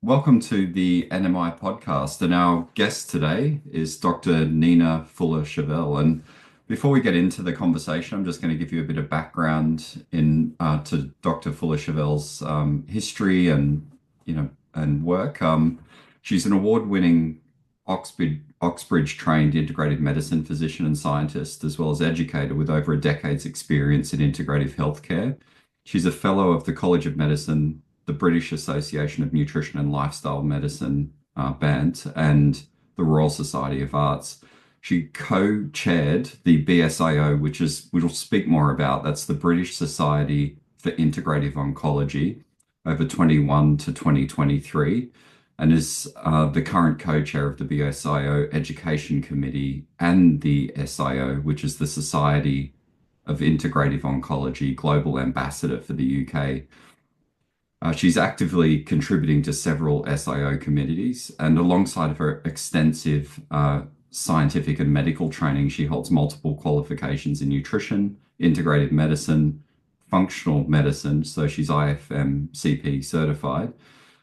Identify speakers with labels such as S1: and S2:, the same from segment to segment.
S1: Welcome to the NMI podcast. And our guest today is Dr. Nina Fuller-Shavel. And before we get into the conversation, I'm just going to give you a bit of background to Dr. Fuller-Shavel's history and work. She's an award-winning Oxbridge-trained integrative medicine physician and scientist, as well as educator with over a decade's experience in integrative healthcare. She's a fellow of the College of Medicine, the British Association of Nutrition and Lifestyle Medicine, BANT, and the Royal Society of Arts. She co-chaired the BSIO, which we'll speak more about. That's the British Society for Integrative Oncology over 21 to 2023, and is the current co-chair of the BSIO Education Committee and the SIO, which is the Society of Integrative Oncology Global Ambassador for the UK. She's actively contributing to several SIO committees, and alongside her extensive scientific and medical training, she holds multiple qualifications in nutrition, integrative medicine, functional medicine, so she's IFMCP certified,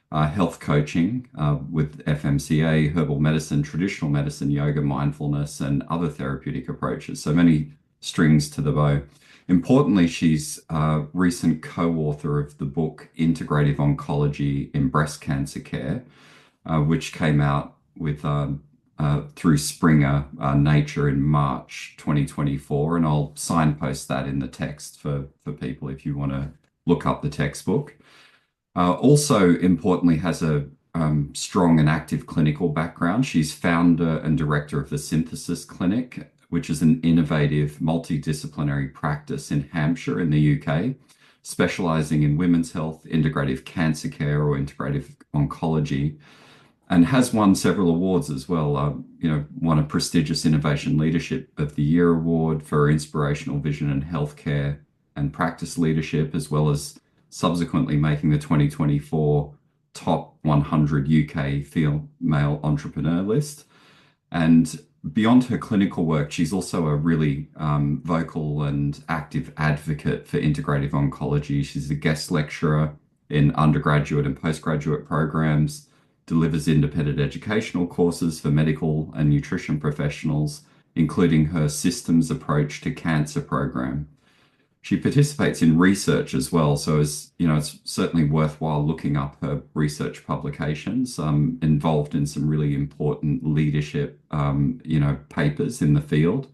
S1: health coaching with FMCA, herbal medicine, traditional medicine, yoga, mindfulness, and other therapeutic approaches. So many strings to the bow. Importantly, she's a recent co-author of the book Integrative Oncology in Breast Cancer Care, which came out through Springer Nature in March 2024. And I'll signpost that in the text for people if you want to look up the textbook. Also, importantly, has a strong and active clinical background. She's founder and director of the Synthesis Clinic, which is an innovative multidisciplinary practice in Hampshire in the UK, specializing in women's health, integrative cancer care, or integrative oncology, and has won several awards as well. Won a prestigious Innovation Leadership of the Year award for inspirational vision in healthcare and practice leadership, as well as subsequently making the 2024 top 100 UK female entrepreneur list. And beyond her clinical work, she's also a really vocal and active advocate for integrative oncology. She's a guest lecturer in undergraduate and postgraduate programs, delivers independent educational courses for medical and nutrition professionals, including her Systems Approach to Cancer program. She participates in research as well, so it's certainly worthwhile looking up her research publications. Involved in some really important leadership, papers in the field,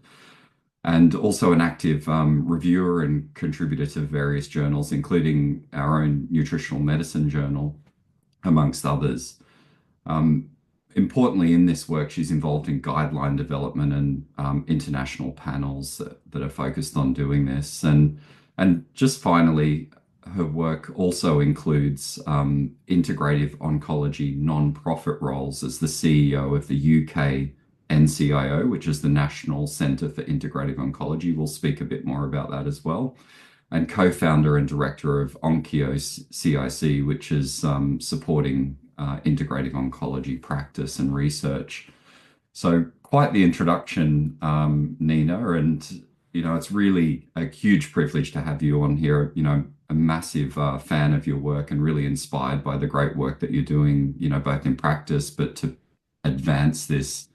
S1: and also an active reviewer and contributor to various journals, including our own Nutritional Medicine journal, amongst others. Importantly, in this work, she's involved in guideline development and international panels that are focused on doing this. And just finally, her work also includes integrative oncology non-profit roles as the CEO of the UK NCIO, which is the National Centre for Integrative Oncology. We'll speak a bit more about that as well. And co-founder and director of Onkyo CIC, which is supporting integrative oncology practice and research. So quite the introduction, Nina, and it's really a huge privilege to have you on here. A massive fan of your work and really inspired by the great work that you're doing, both in practice, but to advance this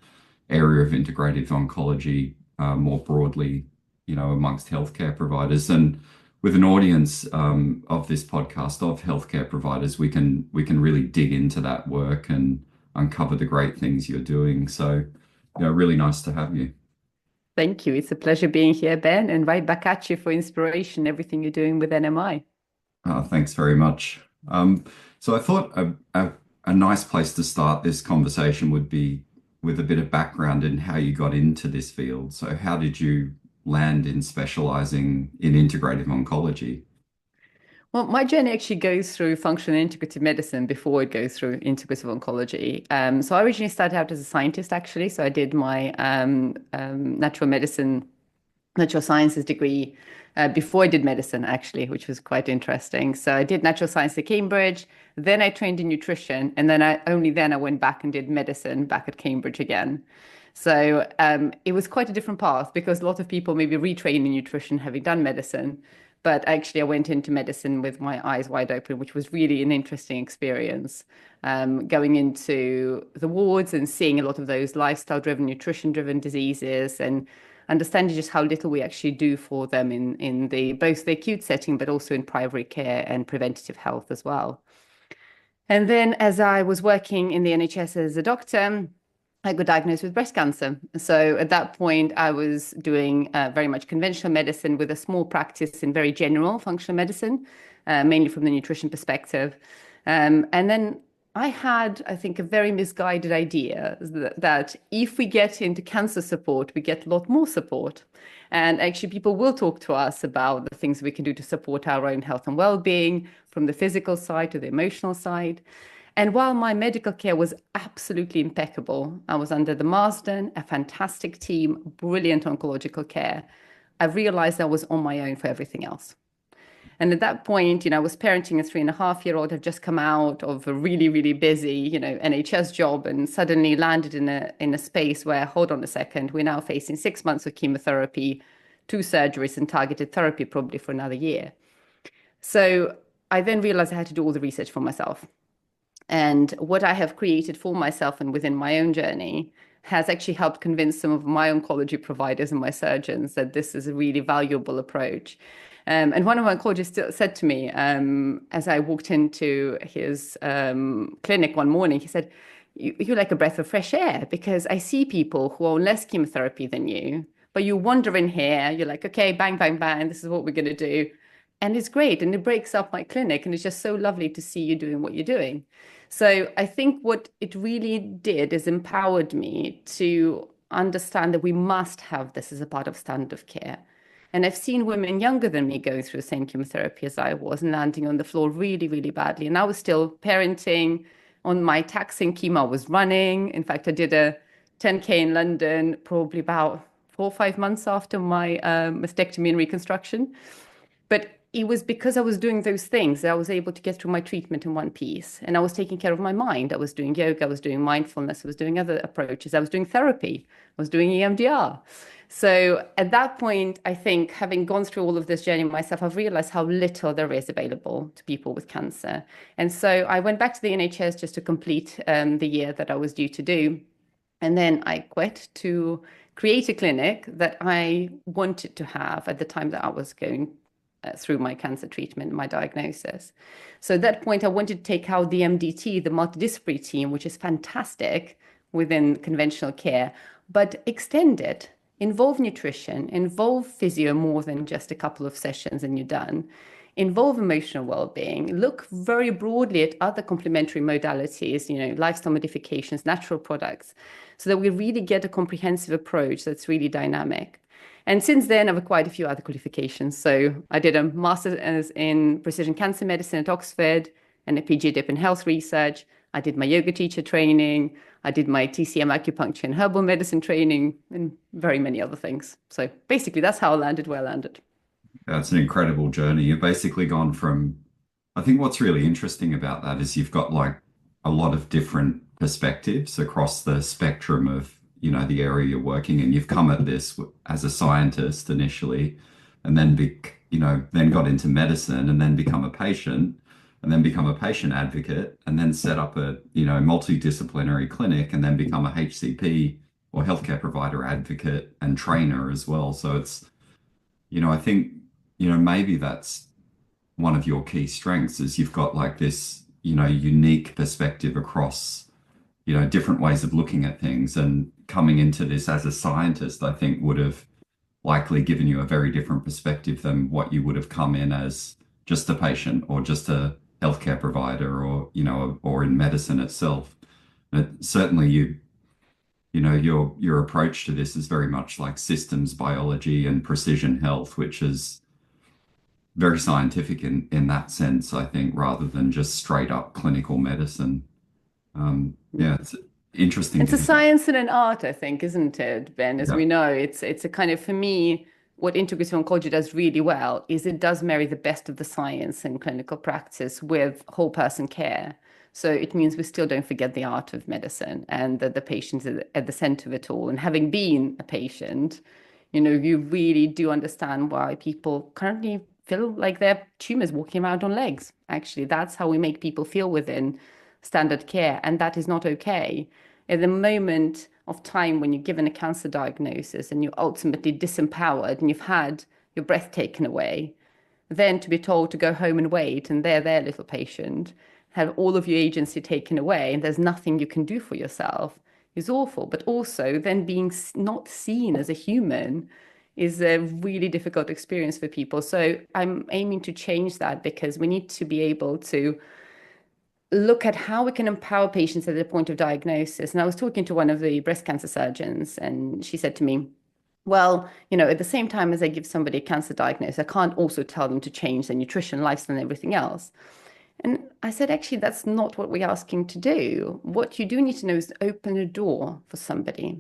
S1: area of integrative oncology more broadly, amongst healthcare providers. And with an audience of this podcast of healthcare providers, we can really dig into that work and uncover the great things you're doing. So, really nice to have you.
S2: Thank you. It's a pleasure being here, Ben, and right back at you for inspiration, everything you're doing with NMI.
S1: Thanks very much. So I thought a nice place to start this conversation would be with a bit of background in how you got into this field. So how did you land in specializing in integrative oncology?
S2: Well, my journey actually goes through functional and integrative medicine before it goes through integrative oncology. So I originally started out as a scientist, actually. So I did my natural sciences degree before I did medicine, actually, which was quite interesting. So I did natural science at Cambridge. Then I trained in nutrition. And then I went back and did medicine back at Cambridge again. So it was quite a different path because a lot of people maybe retrain in nutrition having done medicine. But actually, I went into medicine with my eyes wide open, which was really an interesting experience. Going into the wards and seeing a lot of those lifestyle-driven, nutrition-driven diseases, and understanding just how little we actually do for them in the both the acute setting, but also in primary care and preventative health as well. And then as I was working in the NHS as a doctor, I got diagnosed with breast cancer. So at that point, I was doing very much conventional medicine with a small practice in very general functional medicine, mainly from the nutrition perspective. And then I had, I think, a very misguided idea that if we get into cancer support, we get a lot more support. And actually, people will talk to us about the things we can do to support our own health and well-being, from the physical side to the emotional side. And while my medical care was absolutely impeccable, I was under the Marsden, a fantastic team, brilliant oncological care. I realized I was on my own for everything else. And at that point, I was parenting a 3.5-year-old. I'd just come out of a really, really busy, NHS job and suddenly landed in a space where, hold on a second, we're now facing 6 months of chemotherapy, 2 surgeries, and targeted therapy probably for another year. So I then realized I had to do all the research for myself. And what I have created for myself and within my own journey has actually helped convince some of my oncology providers and my surgeons that this is a really valuable approach. And one of my oncologists said to me, as I walked into his clinic one morning, he said, you're like a breath of fresh air, because I see people who are on less chemotherapy than you, but you wander in here, you're like, okay, bang, bang, bang, this is what we're going to do. And it's great. And it breaks up my clinic. And it's just so lovely to see you doing what you're doing. So I think what it really did is empowered me to understand that we must have this as a part of standard of care. And I've seen women younger than me going through the same chemotherapy as I was and landing on the floor really, really badly. And I was still parenting on my taxing chemo. I was running. In fact, I did a 10K in London probably about 4 or 5 months after my mastectomy and reconstruction. But it was because I was doing those things that I was able to get through my treatment in one piece. And I was taking care of my mind. I was doing yoga, I was doing mindfulness, I was doing other approaches, I was doing therapy, I was doing EMDR. So at that point, I think having gone through all of this journey myself, I've realized how little there is available to people with cancer. And so I went back to the NHS just to complete the year that I was due to do. And then I quit to create a clinic that I wanted to have at the time that I was going through my cancer treatment, my diagnosis. So at that point, I wanted to take out the MDT, the multidisciplinary team, which is fantastic within conventional care, but extend it, involve nutrition, involve physio more than just a couple of sessions and you're done. Involve emotional well-being, look very broadly at other complementary modalities, lifestyle modifications, natural products, so that we really get a comprehensive approach that's really dynamic. And since then, I've acquired a few other qualifications. So I did a master's in precision cancer medicine at Oxford and a PGDip in health research. I did my yoga teacher training. I did my TCM acupuncture and herbal medicine training and very many other things. So basically, that's how I landed where I landed.
S1: That's an incredible journey. You've basically gone from, I think what's really interesting about that is you've got like a lot of different perspectives across the spectrum of, the area you're working in. You've come at this as a scientist initially, and then then got into medicine and then become a patient and then become a patient advocate and then set up a, multidisciplinary clinic and then become a HCP or healthcare provider advocate and trainer as well. So it's, I think, maybe that's one of your key strengths is you've got like this, unique perspective across, different ways of looking at things. And coming into this as a scientist, I think would have likely given you a very different perspective than what you would have come in as just a patient or just a healthcare provider or, or in medicine itself. And certainly your approach to this is very much like systems biology and precision health, which is very scientific in that sense, I think, rather than just straight up clinical medicine. Yeah, it's interesting
S2: It's
S1: to
S2: a
S1: hear.
S2: science and an art, I think, isn't it, Ben? As
S1: Yeah,
S2: we know, it's a kind of, for me, what integrative oncology does really well is it does marry the best of the science and clinical practice with whole person care. So it means we still don't forget the art of medicine and that the patient is at the center of it all. And having been a patient, you really do understand why people currently feel like they're tumors walking around on legs. Actually, that's how we make people feel within standard care, and that is not okay. At the moment of time when you're given a cancer diagnosis and you're ultimately disempowered and you've had your breath taken away, then to be told to go home and wait, and they're their little patient, have all of your agency taken away, and there's nothing you can do for yourself is awful. But also, then being not seen as a human is a really difficult experience for people. So I'm aiming to change that because we need to be able to look at how we can empower patients at the point of diagnosis. And I was talking to one of the breast cancer surgeons, and she said to me, well, at the same time as I give somebody a cancer diagnosis, I can't also tell them to change their nutrition, lifestyle, and everything else. And I said, actually, that's not what we're asking to do. What you do need to know is open a door for somebody.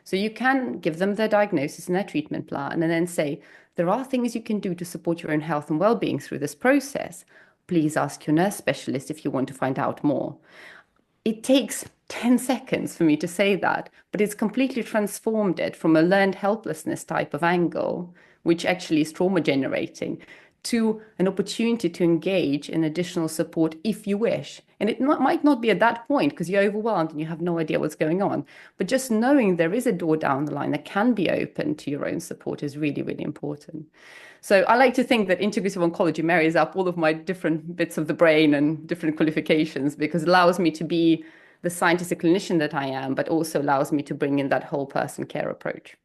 S2: So you can give them their diagnosis and their treatment plan and then say, there are things you can do to support your own health and well-being through this process. Please ask your nurse specialist if you want to find out more. It takes 10 seconds for me to say that, but it's completely transformed it from a learned helplessness type of angle, which actually is trauma generating, to an opportunity to engage in additional support if you wish. And it might not be at that point because you're overwhelmed and you have no idea what's going on. But just knowing there is a door down the line that can be open to your own support is really, really important. So I like to think that integrative oncology marries up all of my different bits of the brain and different qualifications because it allows me to be the scientific clinician that I am, but also allows me to bring in that whole person care approach.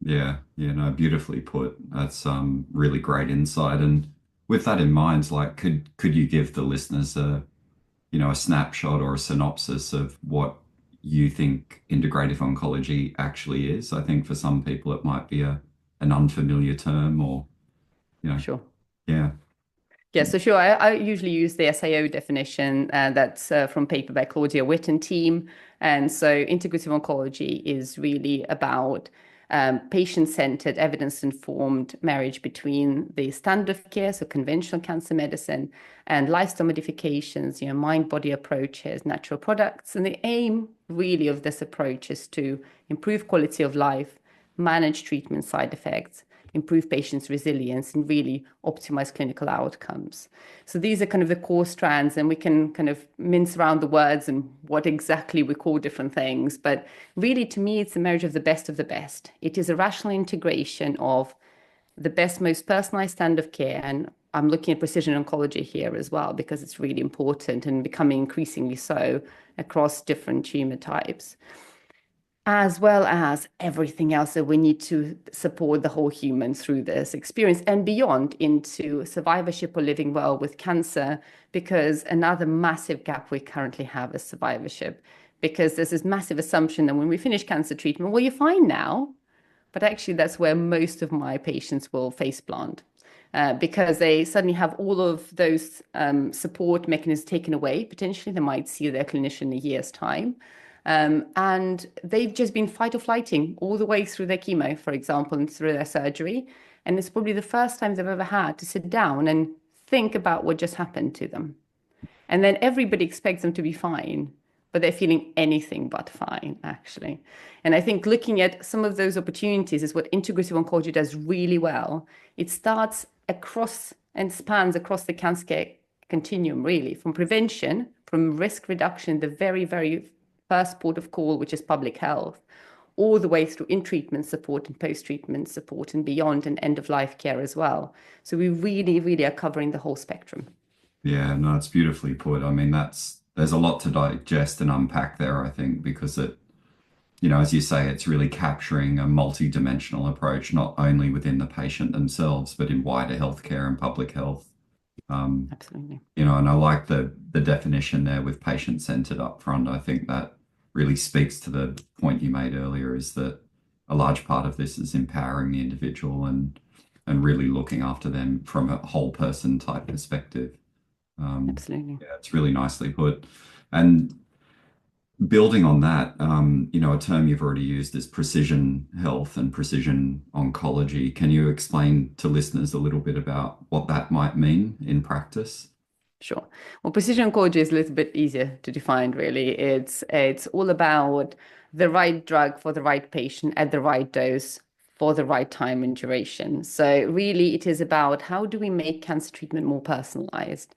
S1: Yeah, yeah, no, beautifully put. That's really great insight. And with that in mind, like, could you give the listeners a snapshot or a synopsis of what you think integrative oncology actually is? I think for some people it might be an unfamiliar term, or
S2: Sure.
S1: yeah,
S2: Yeah, so sure. I usually use the SAO definition that's from paper by Claudia Witt and team. And so integrative oncology is really about patient-centered, evidence-informed marriage between the standard of care, so conventional cancer medicine, and lifestyle modifications, mind-body approaches, natural products. And the aim really of this approach is to improve quality of life, manage treatment side effects, improve patients' resilience, and really optimize clinical outcomes. So these are kind of the core strands, and we can kind of mince around the words and what exactly we call different things. But really, to me, it's a marriage of the best of the best. It is a rational integration of the best, most personalized standard of care. And I'm looking at precision oncology here as well, because it's really important and becoming increasingly so across different tumor types, as well as everything else that we need to support the whole human through this experience and beyond into survivorship or living well with cancer, because another massive gap we currently have is survivorship, because there's this massive assumption that when we finish cancer treatment, well, you're fine now. But actually, that's where most of my patients will face plant. Because they suddenly have all of those support mechanisms taken away. Potentially, they might see their clinician in a year's time. And they've just been fight or flighting all the way through their chemo, for example, and through their surgery. And it's probably the first time they've ever had to sit down and think about what just happened to them. And then everybody expects them to be fine, but they're feeling anything but fine, actually. And I think looking at some of those opportunities is what integrative oncology does really well. It starts across and spans across the cancer care continuum, really, from prevention, from risk reduction, the very, very first port of call, which is public health, all the way through in-treatment support and post-treatment support and beyond, and end-of-life care as well. So we really, really are covering the whole spectrum.
S1: yeah, no, it's beautifully put. I mean, there's a lot to digest and unpack there, I think, because as you say, it's really capturing a multi-dimensional approach, not only within the patient themselves, but in wider healthcare and public health.
S2: Absolutely.
S1: And I like the definition there with patient-centered up front. I think that really speaks to the point you made earlier, is that a large part of this is empowering the individual and really looking after them from a whole person type perspective.
S2: Absolutely.
S1: Yeah, it's really nicely put. And building on that, a term you've already used is precision health and precision oncology. Can you explain to listeners a little bit about what that might mean in practice?
S2: Sure. Well, precision oncology is a little bit easier to define, really. It's all about the right drug for the right patient at the right dose for the right time and duration. So really it is about how do we make cancer treatment more personalized?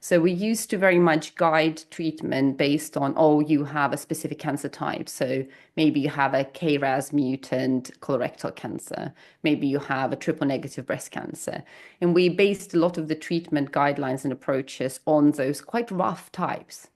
S2: So we used to very much guide treatment based on, oh, you have a specific cancer type. So maybe you have a KRAS mutant colorectal cancer. Maybe you have a triple negative breast cancer. And we based a lot of the treatment guidelines and approaches on those quite rough types.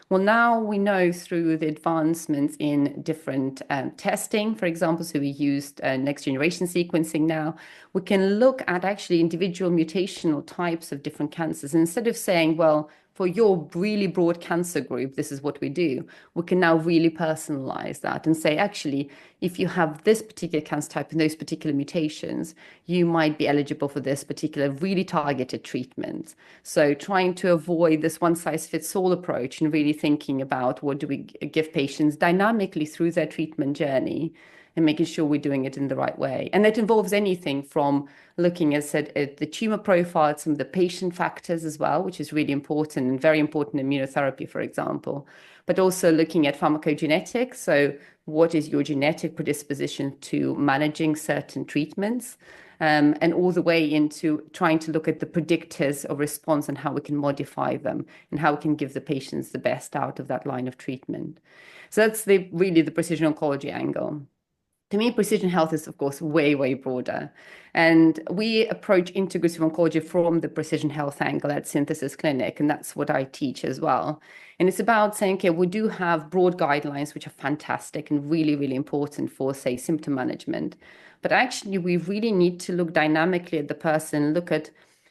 S2: Well, now we know through the advancements in different testing, for example, so we used next generation sequencing now, we can look at actually individual mutational types of different cancers. And instead of saying, well, for your really broad cancer group, this is what we do, we can now really personalize that and say, actually, if you have this particular cancer type and those particular mutations, you might be eligible for this particular really targeted treatment. So trying to avoid this one size fits all approach and really thinking about what do we give patients dynamically through their treatment journey and making sure we're doing it in the right way. And that involves anything from looking, as I said, at the tumor profile, some of the patient factors as well, which is really important and very important in immunotherapy, for example, but also looking at pharmacogenetics. So what is your genetic predisposition to managing certain treatments? And all the way into trying to look at the predictors of response and how we can modify them and how we can give the patients the best out of that line of treatment. So that's really the precision oncology angle. To me, precision health is, of course, way, way broader. And we approach integrative oncology from the precision health angle at Synthesis Clinic, and that's what I teach as well. And it's about saying, okay, we do have broad guidelines, which are fantastic and really, really important for, say, symptom management. But actually, we really need to look dynamically at the person, look at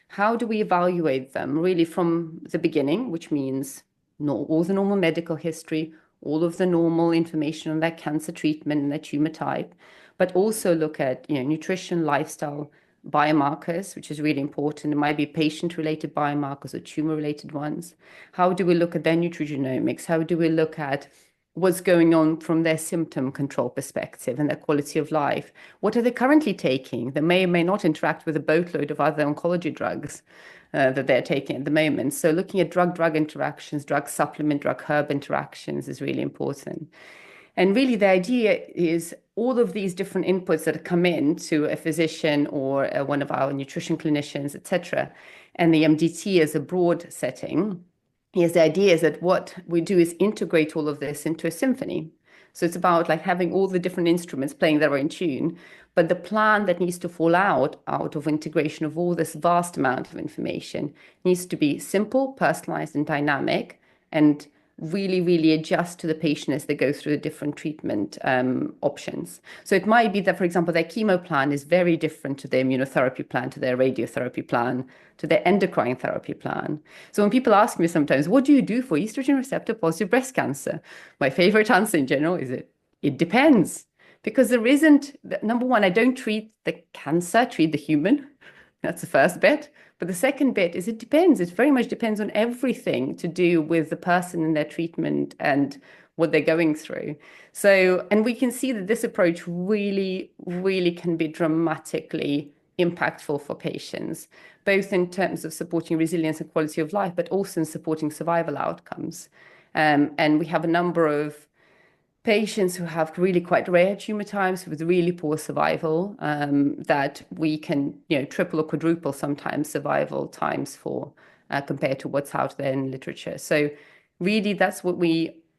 S2: how do we evaluate them really from the beginning, which means all the normal medical history, all of the normal information on their cancer treatment and their tumor type, but also look at nutrition, lifestyle, biomarkers, which is really important. It might be patient-related biomarkers or tumor-related ones. How do we look at their nutrigenomics? How do we look at what's going on from their symptom control perspective and their quality of life? What are they currently taking that may or may not interact with a boatload of other oncology drugs that they're taking at the moment? So looking at drug-drug interactions, drug supplement, drug-herb interactions is really important. And really the idea is all of these different inputs that come in to a physician or one of our nutrition clinicians, etc., and the MDT as a broad setting. Yes, the idea is that what we do is integrate all of this into a symphony. So it's about like having all the different instruments playing their own tune, but the plan that needs to fall out of integration of all this vast amount of information needs to be simple, personalized, and dynamic, and really, really adjust to the patient as they go through the different treatment options. So it might be that, for example, their chemo plan is very different to their immunotherapy plan, to their radiotherapy plan, to their endocrine therapy plan. So when people ask me sometimes, what do you do for estrogen receptor positive breast cancer? My favorite answer in general is it depends. Because there isn't, number one, I don't treat the cancer, I treat the human. That's the first bit. But the second bit is it depends. It very much depends on everything to do with the person and their treatment and what they're going through. So, and we can see that this approach really, really can be dramatically impactful for patients, both in terms of supporting resilience and quality of life, but also in supporting survival outcomes. And we have a number of patients who have really quite rare tumor types with really poor survival, that we can, triple or quadruple sometimes survival times for compared to what's out there in literature. So really that's what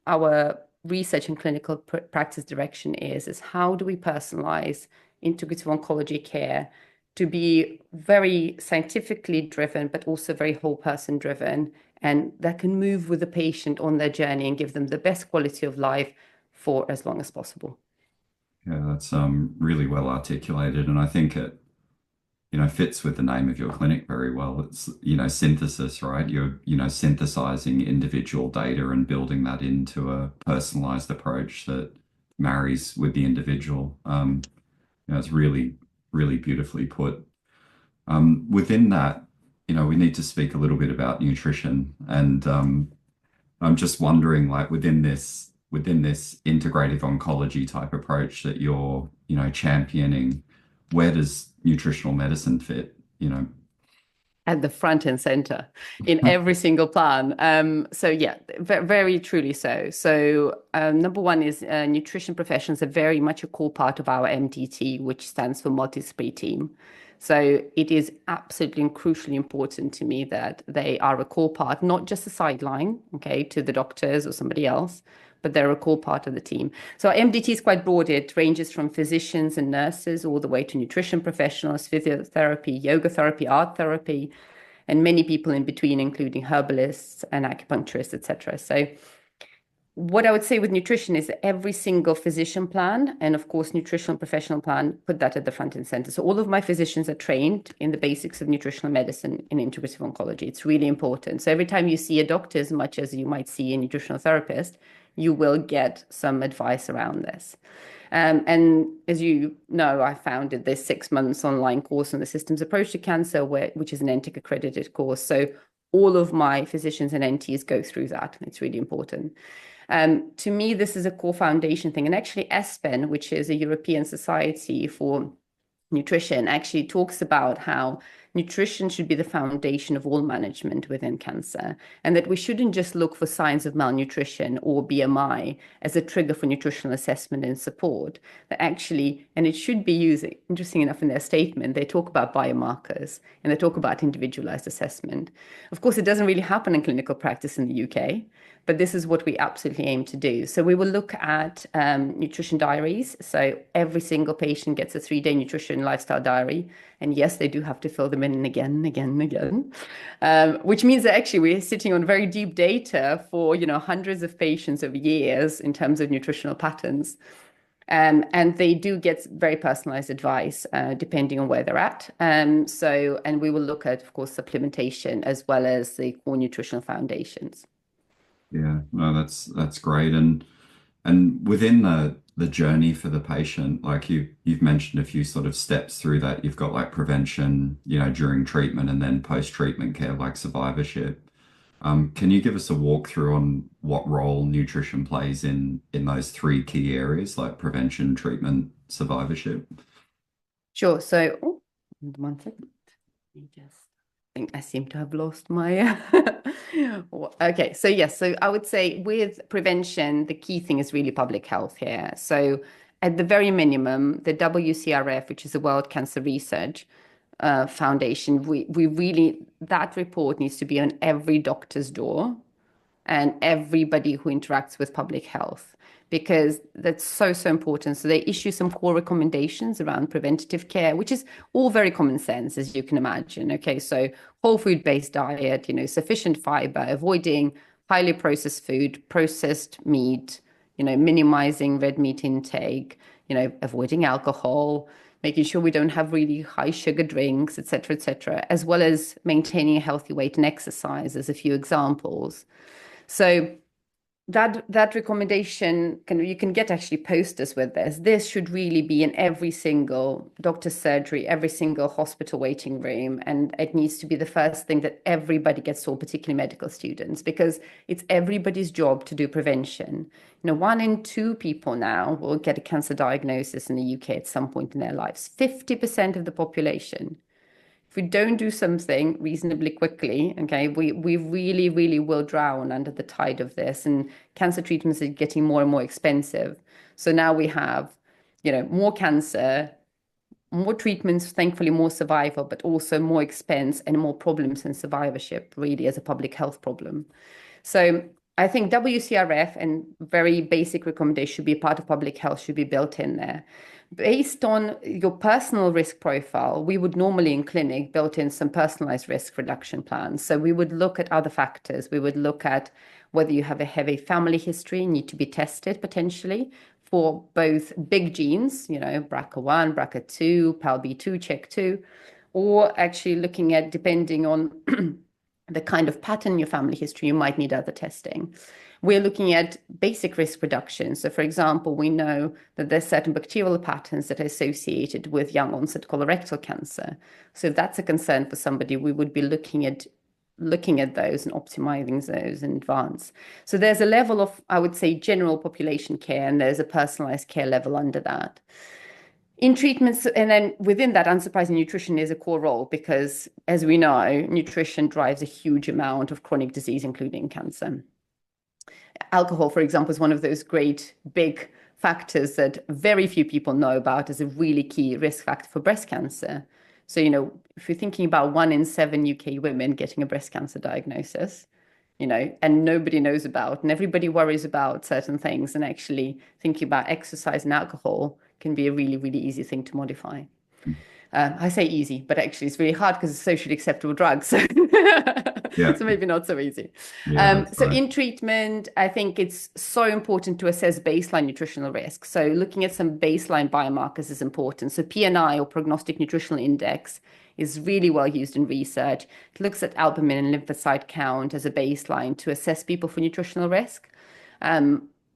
S2: our research and clinical practice direction is how do we personalize integrative oncology care to be very scientifically driven, but also very whole person driven, and that can move with the patient on their journey and give them the best quality of life for as long as possible.
S1: Yeah, that's really well articulated, and I think it fits with the name of your clinic very well. It's synthesis, right? You're synthesizing individual data and building that into a personalized approach that marries with the individual. It's really, really beautifully put. Within that, we need to speak a little bit about nutrition, and I'm just wondering, like within this integrative oncology type approach that you're, championing, where does nutritional medicine fit?
S2: at the front and center in every single plan. So yeah, very truly so. So number one is nutrition professionals are very much a core part of our MDT, which stands for multidisciplinary team. So it is absolutely and crucially important to me that they are a core part, not just a sideline, okay, to the doctors or somebody else, but they're a core part of the team. So our MDT is quite broad. It ranges from physicians and nurses all the way to nutrition professionals, physiotherapy, yoga therapy, art therapy, and many people in between, including herbalists and acupuncturists, etc. So what I would say with nutrition is that every single physician plan and of course nutritional professional plan, put that at the front and center. So all of my physicians are trained in the basics of nutritional medicine and integrative oncology. It's really important. So every time you see a doctor, as much as you might see a nutritional therapist, you will get some advice around this. And as you know, I founded this 6 months online course on the systems approach to cancer, which is an NTIC accredited course. So all of my physicians and NTs go through that. It's really important. To me, this is a core foundation thing. And actually, ESPEN, which is a European Society for Nutrition, actually talks about how nutrition should be the foundation of all management within cancer, and that we shouldn't just look for signs of malnutrition or BMI as a trigger for nutritional assessment and support. That actually, and it should be used, interesting enough in their statement, they talk about biomarkers and they talk about individualized assessment. Of course, it doesn't really happen in clinical practice in the UK, but this is what we absolutely aim to do. So we will look at nutrition diaries. So every single patient gets a 3-day nutrition lifestyle diary. And yes, they do have to fill them in again and again and again, which means that actually we're sitting on very deep data for, hundreds of patients over years in terms of nutritional patterns. And they do get very personalized advice depending on where they're at. And we will look at, of course, supplementation as well as the core nutritional foundations.
S1: Yeah, no, that's great. And within the journey for the patient, like you've mentioned a few sort of steps through that. You've got like prevention, during treatment and then post-treatment care like survivorship. Can you give us a walkthrough on what role nutrition plays in those three key areas like prevention, treatment, survivorship?
S2: Sure. So, 1 second. Let me just think I seem to have lost my. Okay. So, yes. So, I would say with prevention, the key thing is really public health here. So, at the very minimum, the WCRF, which is the World Cancer Research Foundation, we really, that report needs to be on every doctor's door and everybody who interacts with public health, because that's so, so important. So they issue some core recommendations around preventative care, which is all very common sense, as you can imagine. Okay, so whole food-based diet, sufficient fiber, avoiding highly processed food, processed meat, minimizing red meat intake, avoiding alcohol, making sure we don't have really high sugar drinks, et cetera, as well as maintaining a healthy weight and exercise as a few examples. So that recommendation, you can get actually posters with this. This should really be in every single doctor's surgery, every single hospital waiting room. And it needs to be the first thing that everybody gets told, particularly medical students, because it's everybody's job to do prevention. 1 in 2 people now will get a cancer diagnosis in the UK at some point in their lives. 50% of the population. If we don't do something reasonably quickly, okay, we really, really will drown under the tide of this. And cancer treatments are getting more and more expensive. So now we have, more cancer, more treatments, thankfully more survival, but also more expense and more problems in survivorship, really, as a public health problem. So I think WCRF and very basic recommendations should be part of public health, should be built in there. Based on your personal risk profile, we would normally in clinic build in some personalized risk reduction plans. So we would look at other factors. We would look at whether you have a heavy family history, need to be tested potentially for both big genes, BRCA1, BRCA2, PALB2, CHEK2, or actually looking at, depending on the kind of pattern in your family history, you might need other testing. We're looking at basic risk reduction. So, for example, we know that there's certain bacterial patterns that are associated with young onset colorectal cancer. So if that's a concern for somebody, we would be looking at those and optimizing those in advance. So there's a level of, I would say, general population care, and there's a personalized care level under that. In treatments, and then within that, unsurprising nutrition is a core role because, as we know, nutrition drives a huge amount of chronic disease, including cancer. Alcohol, for example, is one of those great big factors that very few people know about as a really key risk factor for breast cancer. So, if you're thinking about 1 in 7 UK women getting a breast cancer diagnosis, and nobody knows about, and everybody worries about certain things, and actually thinking about exercise and alcohol can be a really, really easy thing to modify. I say easy, but actually it's really hard because it's socially acceptable drugs. So,
S1: Yeah,
S2: so maybe not so easy.
S1: yeah, that's
S2: So
S1: right.
S2: in treatment, I think it's so important to assess baseline nutritional risk. So looking at some baseline biomarkers is important. So PNI, or prognostic nutritional index, is really well used in research. It looks at albumin and lymphocyte count as a baseline to assess people for nutritional risk.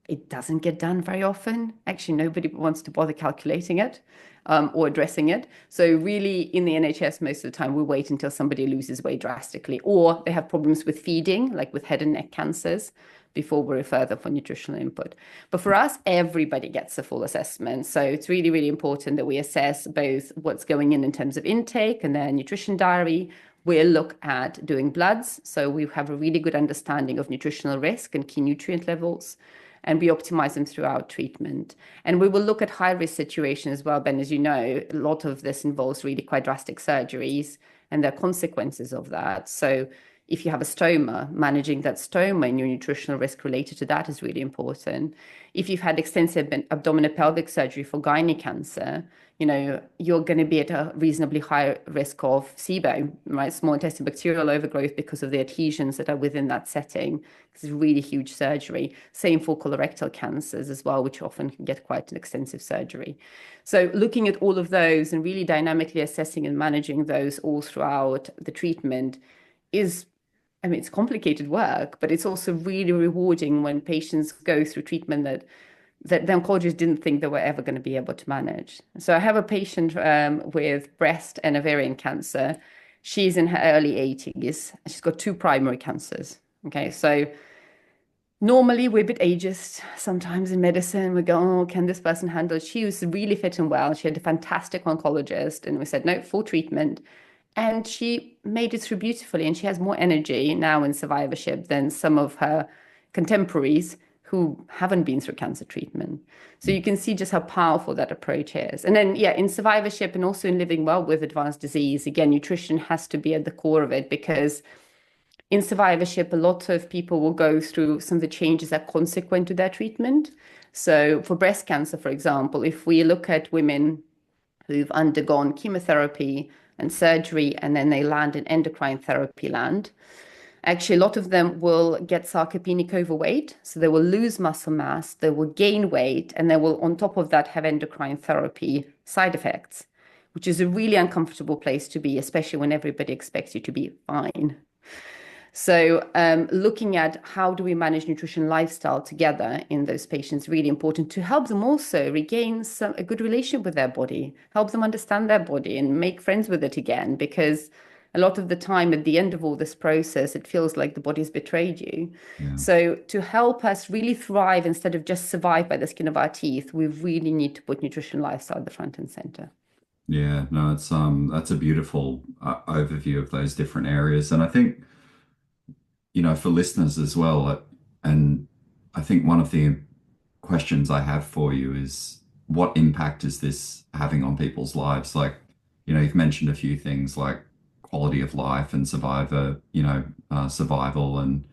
S2: It doesn't get done very often. Actually, nobody wants to bother calculating it or addressing it. So really, in the NHS, most of the time, we wait until somebody loses weight drastically, or they have problems with feeding, like with head and neck cancers, before we refer them for nutritional input. But for us, everybody gets a full assessment. So it's really, really important that we assess both what's going in terms of intake and their nutrition diary. We'll look at doing bloods. So we have a really good understanding of nutritional risk and key nutrient levels, and we optimize them throughout treatment. And we will look at high-risk situations as well, Ben. As you know, a lot of this involves really quite drastic surgeries, and there are consequences of that. So if you have a stoma, managing that stoma and your nutritional risk related to that is really important. If you've had extensive abdominal pelvic surgery for gynae cancer, you're going to be at a reasonably high risk of SIBO, right? Small intestinal bacterial overgrowth, because of the adhesions that are within that setting. It's a really huge surgery. Same for colorectal cancers as well, which often can get quite an extensive surgery. So looking at all of those and really dynamically assessing and managing those all throughout the treatment is, I mean, it's complicated work, but it's also really rewarding when patients go through treatment that the oncologists didn't think they were ever going to be able to manage. So I have a patient with breast and ovarian cancer. She's in her early 80s. She's got two primary cancers. Okay, so normally we're a bit ageist sometimes in medicine. We go, oh, can this person handle it? She was really fit and well. She had a fantastic oncologist, and we said, no, full treatment. And she made it through beautifully, and she has more energy now in survivorship than some of her contemporaries who haven't been through cancer treatment. So you can see just how powerful that approach is. And then, yeah, in survivorship and also in living well with advanced disease, again, nutrition has to be at the core of it, because in survivorship, a lot of people will go through some of the changes that are consequent to their treatment. So for breast cancer, for example, if we look at women who've undergone chemotherapy and surgery, and then they land in endocrine therapy land, actually, a lot of them will get sarcopenic overweight. So they will lose muscle mass, they will gain weight, and they will, on top of that, have endocrine therapy side effects, which is a really uncomfortable place to be, especially when everybody expects you to be fine. So looking at how do we manage nutrition lifestyle together in those patients, really important to help them also regain a good relationship with their body, help them understand their body and make friends with it again, because a lot of the time at the end of all this process, it feels like the body's betrayed you.
S1: Yeah.
S2: So to help us really thrive instead of just survive by the skin of our teeth, we really need to put nutrition lifestyle at the front and center.
S1: Yeah, no, it's that's a beautiful overview of those different areas, and I think for listeners as well, and I think one of the questions I have for you is, what impact is this having on people's lives? Like, you've mentioned a few things like quality of life and survival, and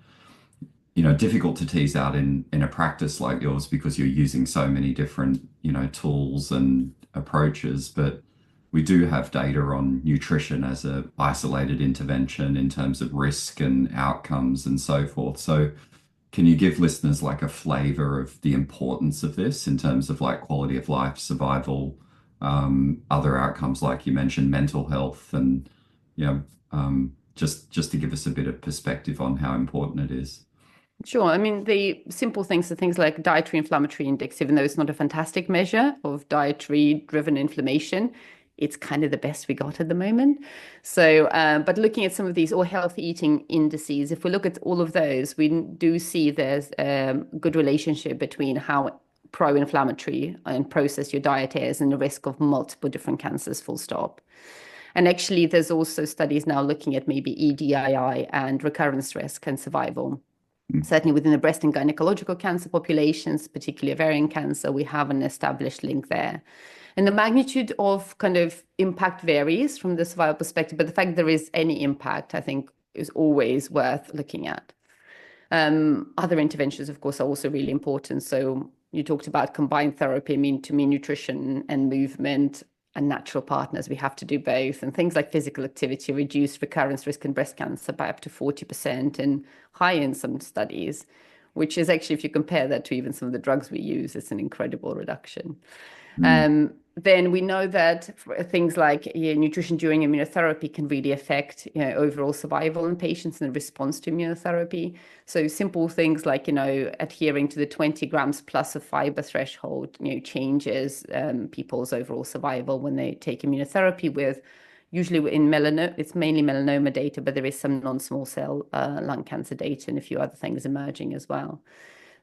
S1: difficult to tease out in a practice like yours because you're using so many different, tools and approaches. But we do have data on nutrition as a isolated intervention in terms of risk and outcomes and so forth. So can you give listeners like a flavor of the importance of this in terms of like quality of life, survival, other outcomes, like you mentioned, mental health, and you know, just to give us a bit of perspective on how important it is?
S2: Sure. I mean, the simple things are things like dietary inflammatory index, even though it's not a fantastic measure of dietary driven inflammation, it's kind of the best we got at the moment. So, but looking at some of these or healthy eating indices, if we look at all of those, we do see there's a good relationship between how pro-inflammatory and processed your diet is, and the risk of multiple different cancers, full stop. And actually, there's also studies now looking at maybe EDII and recurrence risk and survival.
S1: Mm.
S2: Certainly within the breast and gynecological cancer populations, particularly ovarian cancer, we have an established link there. And the magnitude of kind of impact varies from the survival perspective, but the fact there is any impact, I think, is always worth looking at. Other interventions, of course, are also really important. So you talked about combined therapy, to me, nutrition and movement and natural partners. We have to do both. And things like physical activity reduce recurrence risk in breast cancer by up to 40% and high in some studies, which is actually, if you compare that to even some of the drugs we use, it's an incredible reduction.
S1: Mm.
S2: Then we know that things like nutrition during immunotherapy can really affect overall survival in patients in response to immunotherapy. So simple things like adhering to the 20 grams plus of fiber threshold changes people's overall survival when they take immunotherapy with. Usually in melanoma, it's mainly melanoma data, but there is some non-small cell lung cancer data and a few other things emerging as well.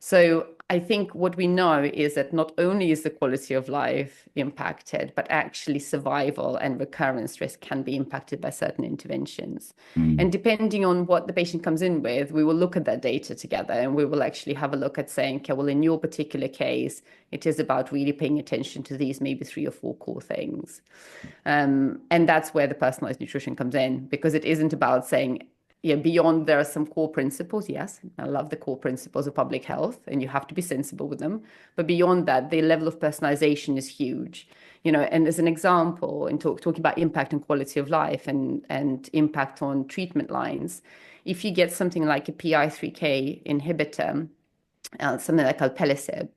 S2: So I think what we know is that not only is the quality of life impacted, but actually survival and recurrence risk can be impacted by certain interventions.
S1: Mm.
S2: And depending on what the patient comes in with, we will look at that data together and we will actually have a look at saying, okay, well, in your particular case, it is about really paying attention to these maybe 3 or 4 core things. And that's where the personalized nutrition comes in, because it isn't about saying, beyond there are some core principles. Yes, I love the core principles of public health, and you have to be sensible with them. But beyond that, the level of personalization is huge. And as an example, in talking about impact on quality of life and impact on treatment lines, if you get something like a PI3K inhibitor, something like alpelisib,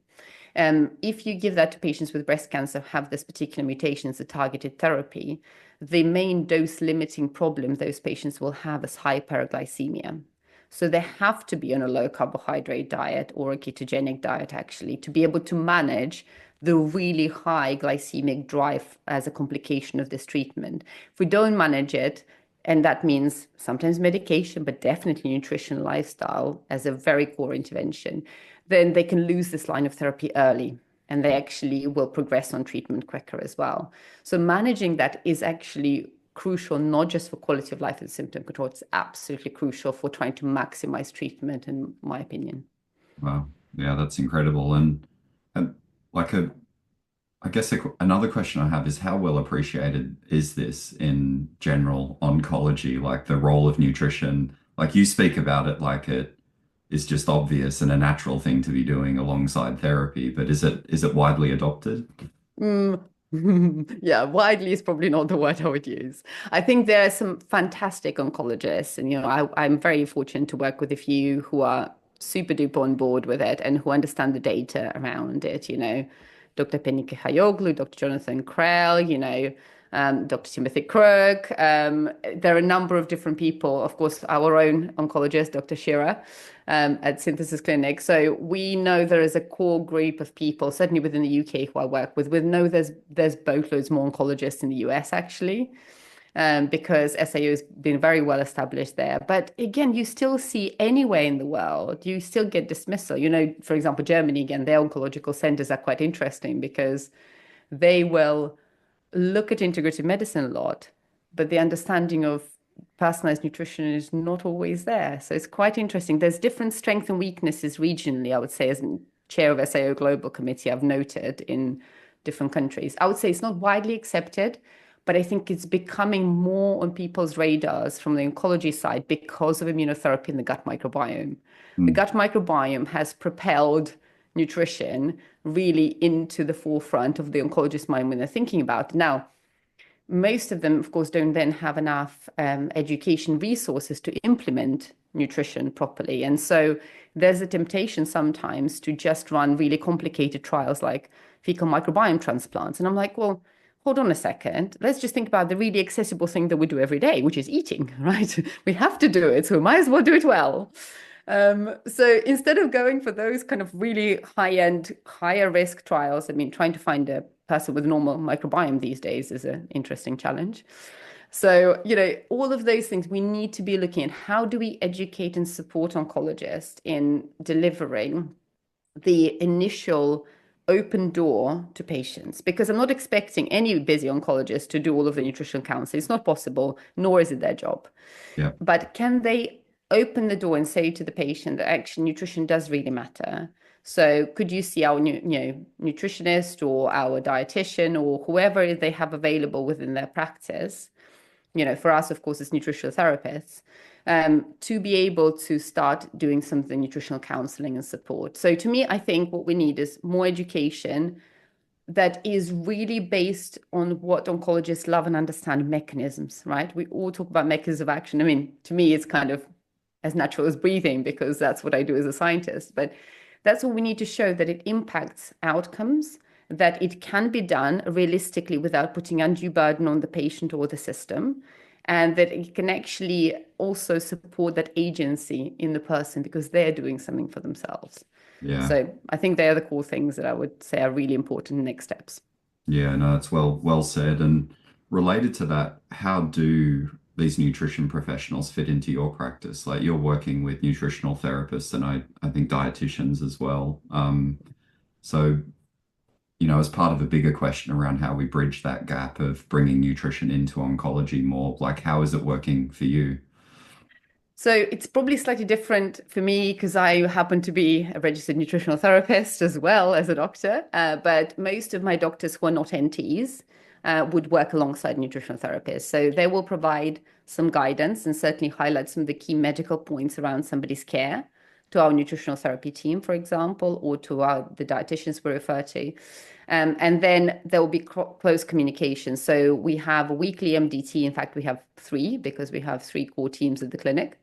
S2: if you give that to patients with breast cancer who have this particular mutation as a targeted therapy, the main dose-limiting problem those patients will have is hyperglycemia. So they have to be on a low-carbohydrate diet or a ketogenic diet, actually, to be able to manage the really high glycemic drive as a complication of this treatment. If we don't manage it, and that means sometimes medication, but definitely nutrition, lifestyle as a very core intervention, then they can lose this line of therapy early and they actually will progress on treatment quicker as well. So managing that is actually crucial, not just for quality of life and symptom control. It's absolutely crucial for trying to maximize treatment, in my opinion.
S1: Wow. Yeah, that's incredible. And like I guess another question I have is how well appreciated is this in general oncology, like the role of nutrition? Like you speak about it like it is just obvious and a natural thing to be doing alongside therapy, but is it widely adopted?
S2: Mm. Yeah, widely is probably not the word I would use. I think there are some fantastic oncologists, and I'm very fortunate to work with a few who are super duper on board with it and who understand the data around it. Dr. Penny Hayoglu, Dr. Jonathan Krell, Dr. Timothy Crook. There are a number of different people, of course, our own oncologist, Dr. Shira, at Synthesis Clinic. So we know there is a core group of people, certainly within the UK, who I work with. We know there's boatloads more oncologists in the US, actually. Because SAO has been very well established there. But again, you still see anywhere in the world, you still get dismissal. For example, Germany, again, their oncological centers are quite interesting because they will look at integrative medicine a lot, but the understanding of personalized nutrition is not always there. So it's quite interesting. There's different strengths and weaknesses regionally, I would say, as chair of SAO Global Committee, I've noted in different countries. I would say it's not widely accepted, but I think it's becoming more on people's radars from the oncology side because of immunotherapy in the gut microbiome. The
S1: Mm.
S2: gut microbiome has propelled nutrition really into the forefront of the oncologist's mind when they're thinking about it. Now, most of them, of course, don't then have enough education resources to implement nutrition properly. And so there's a temptation sometimes to just run really complicated trials like fecal microbiome transplants. And I'm like, well, hold on a second. Let's just think about the really accessible thing that we do every day, which is eating, right? We have to do it, so we might as well do it well. So instead of going for those kind of really high-end, higher risk trials, trying to find a person with a normal microbiome these days is an interesting challenge. So, all of those things we need to be looking at. How do we educate and support oncologists in delivering the initial open door to patients because I'm not expecting any busy oncologist to do all of the nutritional counseling. It's not possible, nor is it their job.
S1: Yeah.
S2: But can they open the door and say to the patient that actually nutrition does really matter? So could you see our nutritionist or our dietitian or whoever they have available within their practice? For us, of course, it's nutritional therapists, to be able to start doing some of the nutritional counseling and support. So to me, I think what we need is more education that is really based on what oncologists love and understand mechanisms, right? We all talk about mechanisms of action. I mean, to me, it's kind of as natural as breathing because that's what I do as a scientist. But that's what we need to show that it impacts outcomes, that it can be done realistically without putting undue burden on the patient or the system, and that it can actually also support that agency in the person because they're doing something for themselves.
S1: Yeah.
S2: So I think they are the core things that I would say are really important next steps.
S1: Yeah, no, it's well said. And related to that, how do these nutrition professionals fit into your practice? Like you're working with nutritional therapists and I think dietitians as well. So, as part of a bigger question around how we bridge that gap of bringing nutrition into oncology more, like how is it working for you?
S2: So it's probably slightly different for me because I happen to be a registered nutritional therapist as well as a doctor. But most of my doctors who are not NTs would work alongside nutritional therapists. So they will provide some guidance and certainly highlight some of the key medical points around somebody's care to our nutritional therapy team, for example, or to the dietitians we refer to. And then there will be close communication. So we have a weekly MDT. In fact, we have three because we have three core teams at the clinic.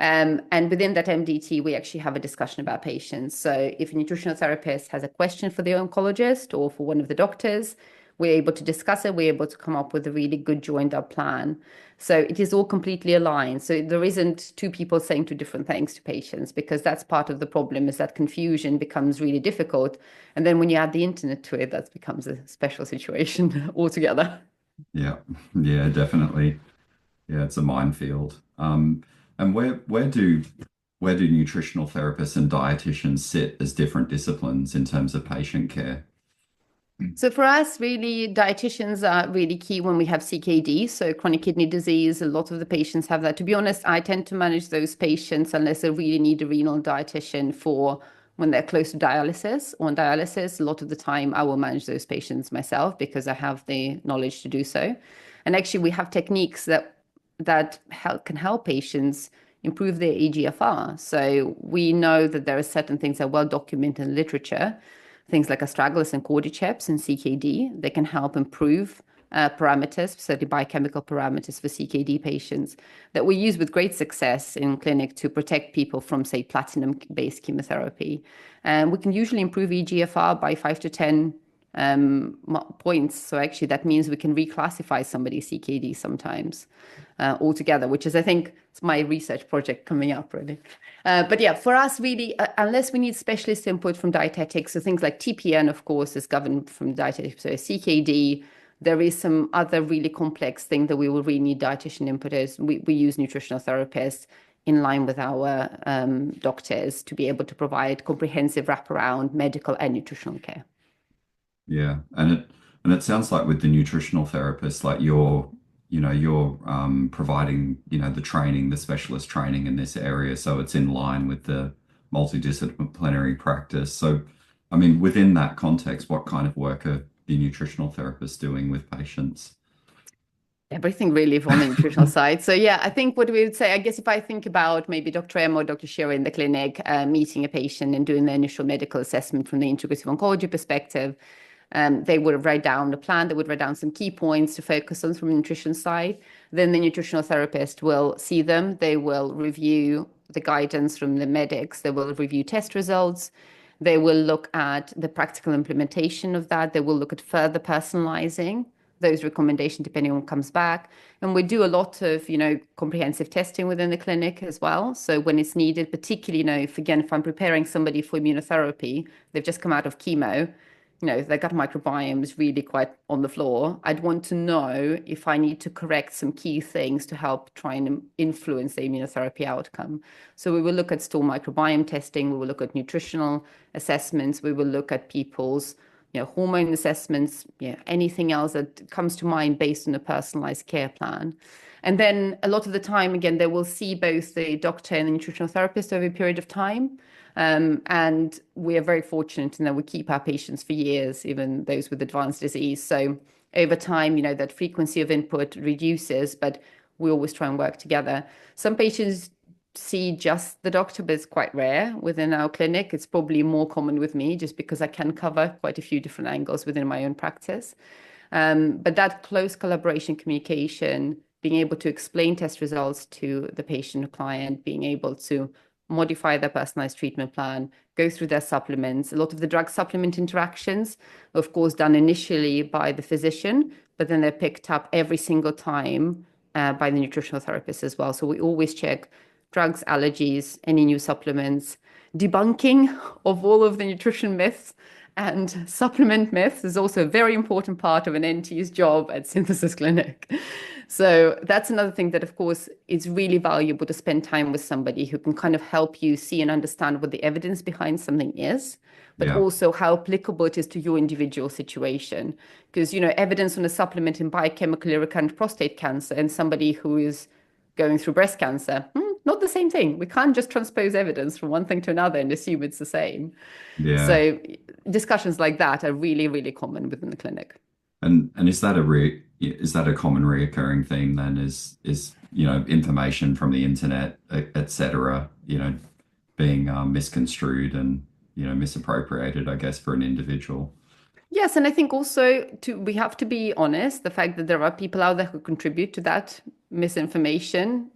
S2: And within that MDT, we actually have a discussion about patients. So if a nutritional therapist has a question for the oncologist or for one of the doctors, we're able to discuss it. We're able to come up with a really good joined up plan. So it is all completely aligned. So there isn't two people saying two different things to patients because that's part of the problem is that confusion becomes really difficult. And then when you add the internet to it, that becomes a special situation altogether.
S1: Yeah, yeah, definitely. Yeah, it's a minefield. And where do nutritional therapists and dietitians sit as different disciplines in terms of patient care?
S2: So for us, really, dietitians are really key when we have CKD, so chronic kidney disease. A lot of the patients have that. To be honest, I tend to manage those patients unless they really need a renal dietitian for when they're close to dialysis or on dialysis. A lot of the time, I will manage those patients myself because I have the knowledge to do so. And actually, we have techniques that can help patients improve their eGFR. So we know that there are certain things that are well documented in literature, things like astragalus and cordyceps and CKD. They can help improve parameters, certainly biochemical parameters for CKD patients that we use with great success in clinic to protect people from, say, platinum-based chemotherapy. And we can usually improve eGFR by 5 to 10 points. So actually, that means we can reclassify somebody's CKD sometimes altogether, which is, I think, it's my research project coming up, really. But yeah, for us, really, unless we need specialist input from dietetics, so things like TPN, of course, is governed from dietetics. So CKD, there is some other really complex thing that we will really need dietitian input as we use nutritional therapists in line with our doctors to be able to provide comprehensive wraparound medical and nutritional care.
S1: Yeah, and it sounds like with the nutritional therapist, like you're providing, the training, the specialist training in this area, so it's in line with the multidisciplinary practice. So, I mean, within that context, what kind of work are the nutritional therapists doing with patients?
S2: Everything really on the nutritional side. So yeah, I think what we would say, I guess if I think about maybe Dr. M or Dr. Shearer in the clinic, meeting a patient and doing the initial medical assessment from the integrative oncology perspective, they would write down the plan. They would write down some key points to focus on from the nutrition side. Then the nutritional therapist will see them. They will review the guidance from the medics. They will review test results. They will look at the practical implementation of that. They will look at further personalizing those recommendations depending on what comes back. And we do a lot of, comprehensive testing within the clinic as well. So when it's needed, particularly, if I'm preparing somebody for immunotherapy, they've just come out of chemo, their gut microbiome is really quite on the floor, I'd want to know if I need to correct some key things to help try and influence the immunotherapy outcome. So we will look at stool microbiome testing, we will look at nutritional assessments, we will look at people's hormone assessments, anything else that comes to mind based on a personalized care plan. And then a lot of the time, again, they will see both the doctor and the nutritional therapist over a period of time. And we are very fortunate in that we keep our patients for years, even those with advanced disease. So over time, that frequency of input reduces, but we always try and work together. Some patients see just the doctor, but it's quite rare within our clinic. It's probably more common with me just because I can cover quite a few different angles within my own practice. But that close collaboration, communication, being able to explain test results to the patient or client, being able to modify their personalized treatment plan, go through their supplements. A lot of the drug supplement interactions, of course, done initially by the physician, but then they're picked up every single time by the nutritional therapist as well. So we always check drugs, allergies, any new supplements, debunking of all of the nutrition myths and supplement myths is also a very important part of an NT's job at Synthesis Clinic. So that's another thing that, of course, is really valuable to spend time with somebody who can kind of help you see and understand what the evidence behind something is, but
S1: Yeah.
S2: also how applicable it is to your individual situation. Because, evidence on a supplement in biochemically recurrent prostate cancer and somebody who is going through breast cancer, not the same thing. We can't just transpose evidence from one thing to another and assume it's the same.
S1: Yeah.
S2: So discussions like that are really, really common within the clinic.
S1: And is that a common reoccurring theme then is information from the internet, et cetera, being misconstrued and misappropriated, I guess, for an individual.
S2: Yes, and I think also we have to be honest, the fact that there are people out there who contribute to that misinformation,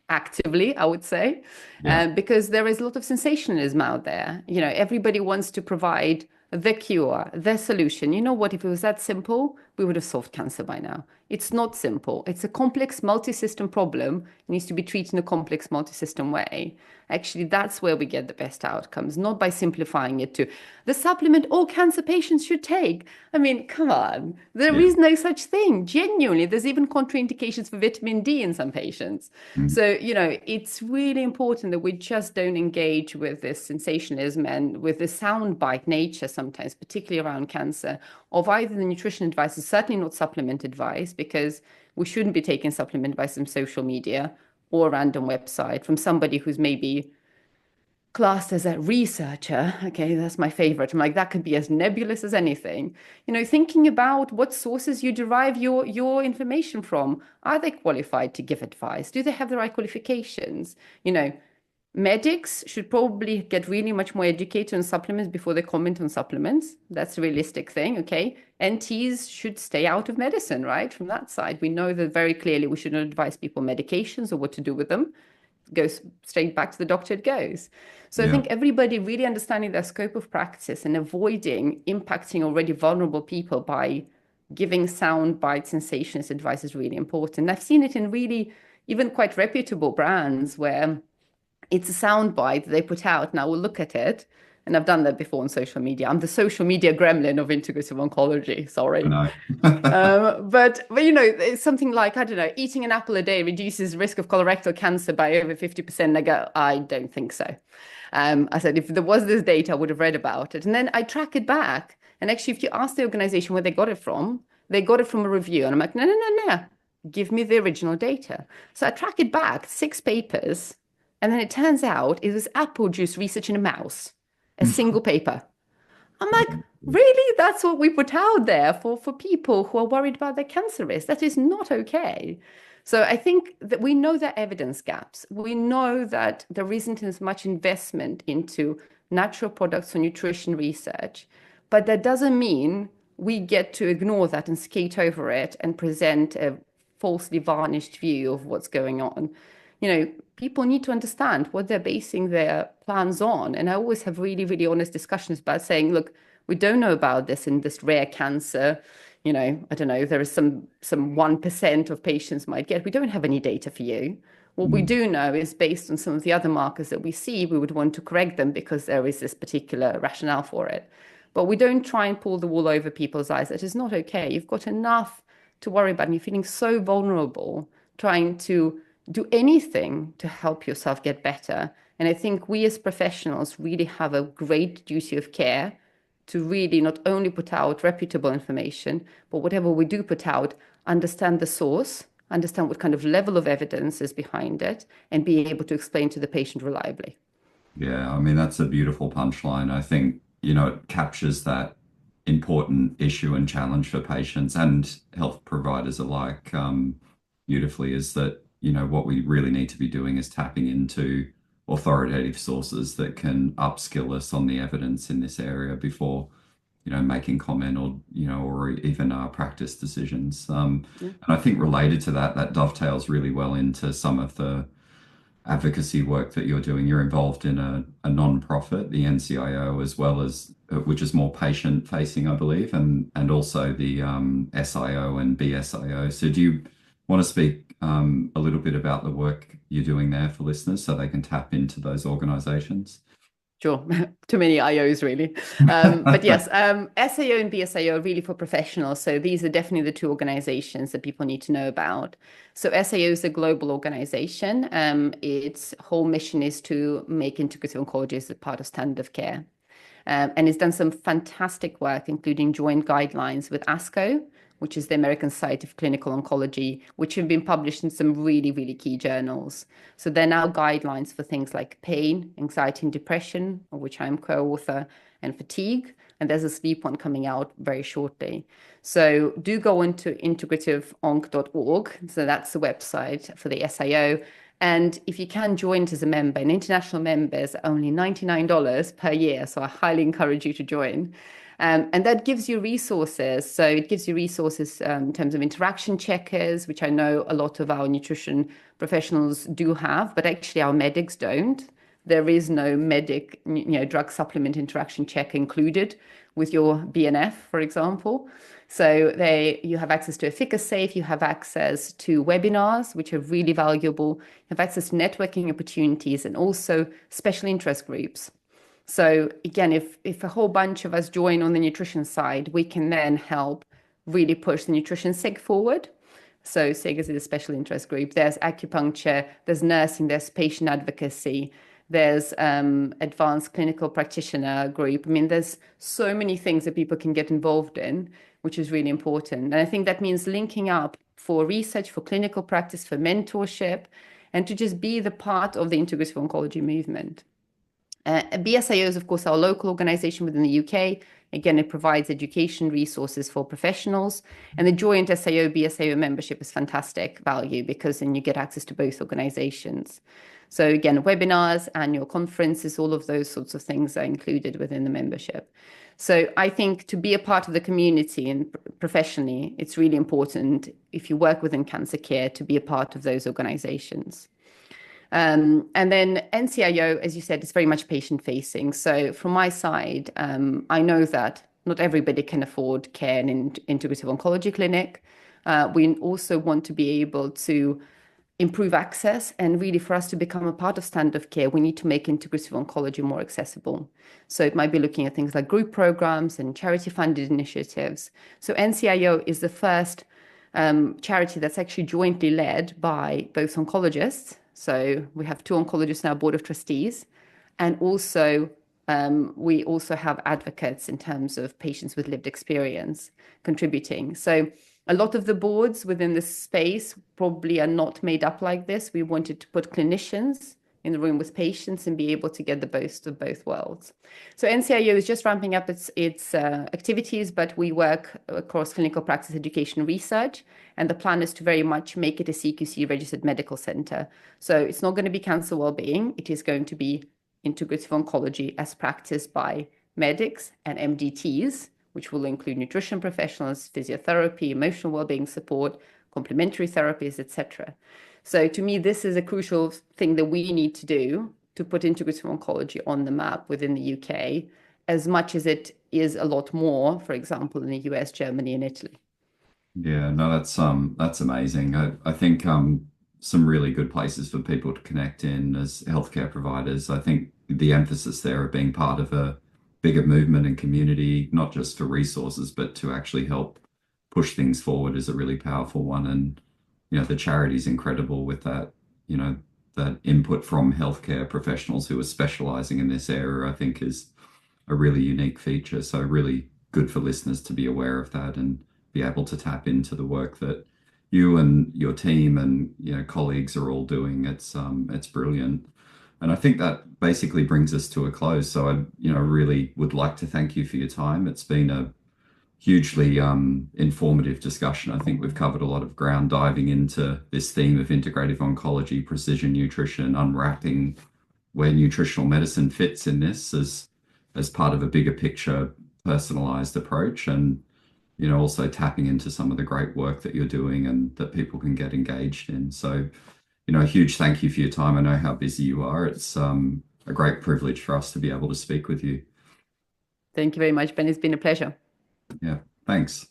S2: actively, I would say,
S1: Yeah.
S2: because there is a lot of sensationalism out there. Everybody wants to provide the cure, the solution. You know what? If it was that simple, we would have solved cancer by now. It's not simple. It's a complex multi-system problem. It needs to be treated in a complex multi-system way. Actually, that's where we get the best outcomes, not by simplifying it to the supplement all cancer patients should take. I mean, come on. There
S1: Yeah.
S2: is no such thing. Genuinely, there's even contraindications for vitamin D in some patients.
S1: Mm.
S2: So, it's really important that we just don't engage with this sensationalism and with the soundbite nature sometimes, particularly around cancer, of either the nutrition advice is certainly not supplement advice, because we shouldn't be taking supplement advice from social media or a random website from somebody who's maybe classed as a researcher. Okay, that's my favorite. I'm like, that could be as nebulous as anything. Thinking about what sources you derive your information from. Are they qualified to give advice? Do they have the right qualifications? Medics should probably get really much more educated on supplements before they comment on supplements. That's a realistic thing, okay? NTs should stay out of medicine, right? From that side, we know that very clearly we should not advise people medications or what to do with them. Goes straight back to the doctor it goes. So I
S1: Yeah.
S2: think everybody really understanding their scope of practice and avoiding impacting already vulnerable people by giving sound bite sensationist advice is really important. I've seen it in really even quite reputable brands where it's a sound bite that they put out and I will look at it. And I've done that before on social media. I'm the social media gremlin of integrative oncology.
S1: I
S2: Sorry.
S1: know.
S2: But it's something like, I don't know, eating an apple a day reduces risk of colorectal cancer by over 50%. I go, I don't think so. I said, if there was this data, I would have read about it. And then I track it back. And actually, if you ask the organization where they got it from a review. And I'm like, no, no, no, no. Give me the original data. So I track it back, 6 papers. And then it turns out it was apple juice research in a mouse, a single paper. I'm like, really? That's what we put out there for people who are worried about their cancer risk. That is not okay. So I think that we know there are evidence gaps. We know that there isn't as much investment into natural products or nutrition research, but that doesn't mean we get to ignore that and skate over it and present a falsely varnished view of what's going on. People need to understand what they're basing their plans on. And I always have really, really honest discussions about saying, look, we don't know about this in this rare cancer. I don't know, there is some 1% of patients might get. We don't have any data for you. What we
S1: Mm.
S2: do know is based on some of the other markers that we see, we would want to correct them because there is this particular rationale for it. But we don't try and pull the wool over people's eyes. That is not okay. You've got enough to worry about, and you're feeling so vulnerable trying to do anything to help yourself get better. And I think we as professionals really have a great duty of care to really not only put out reputable information, but whatever we do put out, understand the source, understand what kind of level of evidence is behind it, and be able to explain to the patient reliably.
S1: Yeah, I mean, that's a beautiful punchline. I think, you know, it captures that important issue and challenge for patients and health providers alike, beautifully, is that, you know, what we really need to be doing is tapping into authoritative sources that can upskill us on the evidence in this area before, you know, making comment or, you know, or even practice decisions.
S2: Yeah.
S1: And I think related to that, that dovetails really well into some of the advocacy work that you're doing. You're involved in a non-profit, the NCIO, as well as which is more patient facing, I believe, and also the SIO and BSIO. So do you want to speak a little bit about the work you're doing there for listeners so they can tap into those organizations?
S2: Sure, too many IOs really. But yes, SAO and BSAO are really for professionals. So these are definitely the two organizations that people need to know about. So SAO is a global organization. Its whole mission is to make integrative oncology as a part of standard of care. And it's done some fantastic work, including joint guidelines with ASCO, which is the American Society of Clinical Oncology, which have been published in some really, really key journals. So they're now guidelines for things like pain, anxiety, and depression, of which I'm co-author, and fatigue. And there's a sleep one coming out very shortly. So do go into integrativeonc.org. So that's the website for the SIO. And if you can join it as a member, an international member is only $99 per year. So I highly encourage you to join. And that gives you resources. So it gives you resources in terms of interaction checkers, which I know a lot of our nutrition professionals do have, but actually our medics don't. There is no medic, drug supplement interaction check included with your BNF, for example. So you have access to EfficaSafe, you have access to webinars, which are really valuable. You have access to networking opportunities and also special interest groups. So again, if a whole bunch of us join on the nutrition side, we can then help really push the nutrition SIG forward. So SIG is a special interest group. There's acupuncture, there's nursing, there's patient advocacy, there's advanced clinical practitioner group. I mean, there's so many things that people can get involved in, which is really important. And I think that means linking up for research, for clinical practice, for mentorship, and to just be the part of the integrative oncology movement. BSIO is, of course, our local organization within the UK. Again, it provides education resources for professionals. And the joint SIO BSIO membership is fantastic value because then you get access to both organizations. So again, webinars, annual conferences, all of those sorts of things are included within the membership. So I think to be a part of the community and professionally, it's really important if you work within cancer care to be a part of those organizations. And then NCIO, as you said, is very much patient facing. So from my side, I know that not everybody can afford care in an integrative oncology clinic. We also want to be able to improve access, and really for us to become a part of standard of care, we need to make integrative oncology more accessible. So it might be looking at things like group programs and charity funded initiatives. So NCIO is the first charity that's actually jointly led by both oncologists. So we have two oncologists in our board of trustees, and also we also have advocates in terms of patients with lived experience contributing. So a lot of the boards within this space probably are not made up like this. We wanted to put clinicians in the room with patients and be able to get the best of both worlds. So NCIO is just ramping up its activities, but we work across clinical practice, education, and research. And the plan is to very much make it a CQC registered medical center. So it's not going to be cancer wellbeing. It is going to be integrative oncology as practiced by medics and MDTs, which will include nutrition professionals, physiotherapy, emotional wellbeing support, complementary therapies, etc. So to me, this is a crucial thing that we need to do to put integrative oncology on the map within the UK, as much as it is a lot more, for example, in the US, Germany, and Italy.
S1: Yeah, no, that's amazing. I think some really good places for people to connect in as healthcare providers. I think the emphasis there of being part of bigger movement and community, not just for resources, but to actually help push things forward is a really powerful one. And, the charity is incredible with that, that input from healthcare professionals who are specializing in this area, I think is a really unique feature. So really good for listeners to be aware of that and be able to tap into the work that you and your team and colleagues are all doing. It's brilliant. And I think that basically brings us to a close. So I, really would like to thank you for your time. It's been a hugely informative discussion. I think we've covered a lot of ground diving into this theme of integrative oncology, precision nutrition, unwrapping where nutritional medicine fits in this as part of a bigger picture, personalized approach, and also tapping into some of the great work that you're doing and that people can get engaged in. So, a huge thank you for your time. I know how busy you are. It's a great privilege for us to be able to speak with you.
S2: Thank you very much, Ben. It's been a pleasure.
S1: Yeah, thanks.